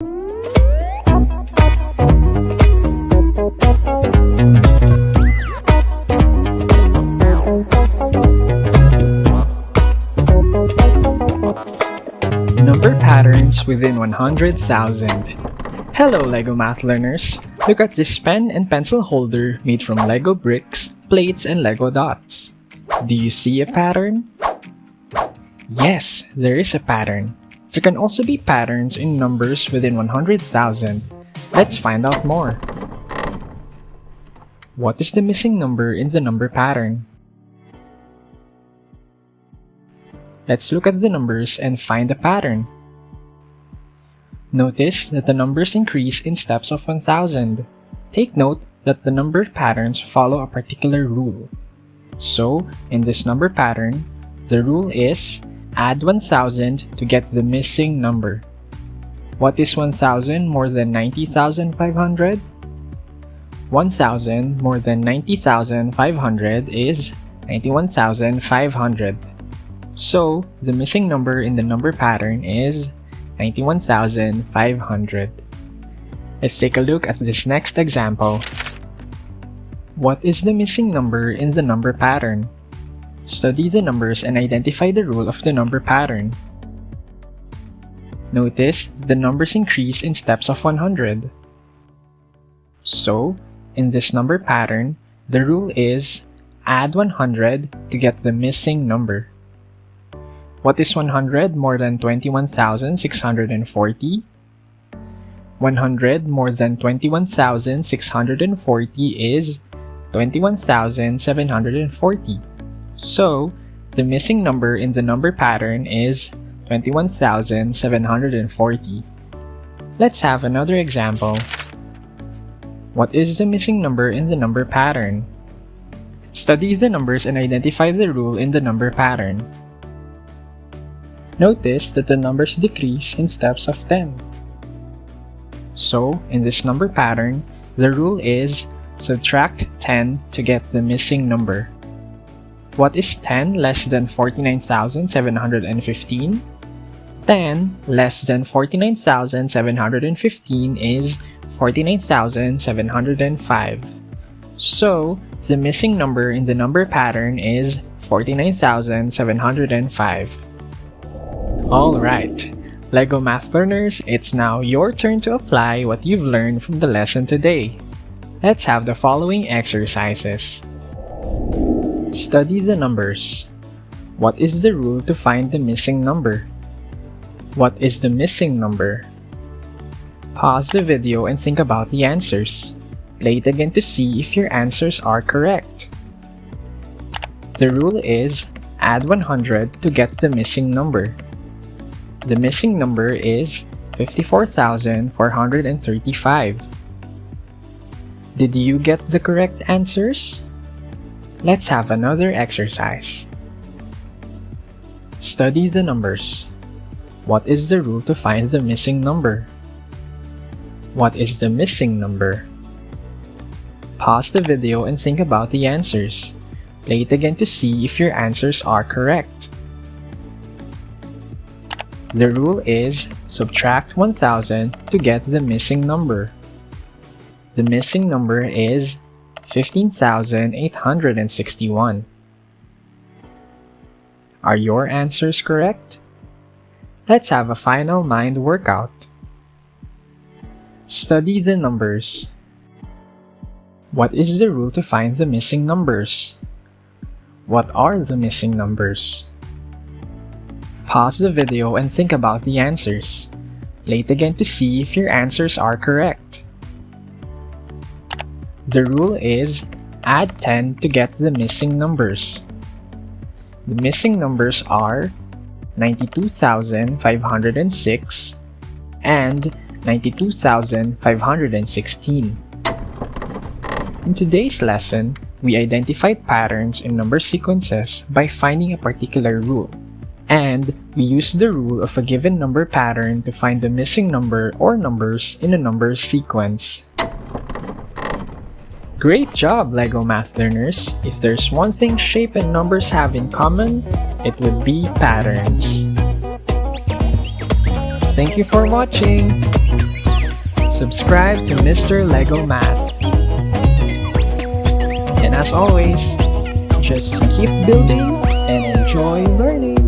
Number patterns within 100,000. Hello LEGO math learners! Look at this pen and pencil holder made from LEGO bricks, plates, and LEGO dots. Do you see a pattern? Yes, there is a pattern. There can also be patterns in numbers within 100,000. Let's find out more. What is the missing number in the number pattern? Let's look at the numbers and find the pattern. Notice that the numbers increase in steps of 1,000. Take note that the number patterns follow a particular rule. So, in this number pattern, the rule is add 1,000 to get the missing number. What is 1,000 more than 90,500? 1,000 more than 90,500 is 91,500. So, the missing number in the number pattern is 91,500. Let's take a look at this next example. What is the missing number in the number pattern? Study the numbers and identify the rule of the number pattern. Notice that the numbers increase in steps of 100. So, in this number pattern, the rule is add 100 to get the missing number. What is 100 more than 21,640? 100 more than 21,640 is 21,740. So, the missing number in the number pattern is 21,740. Let's have another example. What is the missing number in the number pattern? Study the numbers and identify the rule in the number pattern. Notice that the numbers decrease in steps of 10. So, in this number pattern, the rule is subtract 10 to get the missing number. What is 10 less than 49,715? 10 less than 49,715 is 49,705. So, the missing number in the number pattern is 49,705. Alright, LEGO math learners, it's now your turn to apply what you've learned from the lesson today. Let's have the following exercises. Study the numbers. What is the rule to find the missing number? What is the missing number? Pause the video and think about the answers. Play it again to see if your answers are correct. The rule is add 100 to get the missing number. The missing number is 54,435. Did you get the correct answers? Let's have another exercise. Study the numbers. What is the rule to find the missing number? What is the missing number? Pause the video and think about the answers. Play it again to see if your answers are correct. The rule is subtract 1,000 to get the missing number. The missing number is 15,861. Are your answers correct? Let's have a final mind workout. Study the numbers. What is the rule to find the missing numbers? What are the missing numbers? Pause the video and think about the answers. Play it again to see if your answers are correct. The rule is add 10 to get the missing numbers. The missing numbers are 92,506 and 92,516. In today's lesson, we identified patterns in number sequences by finding a particular rule. And we use the rule of a given number pattern to find the missing number or numbers in a number sequence. Great job, LEGO math learners! If there's one thing shape and numbers have in common, it would be patterns. Thank you for watching! subscribe to Mr. Lego Math. And as always, just keep building and enjoy learning.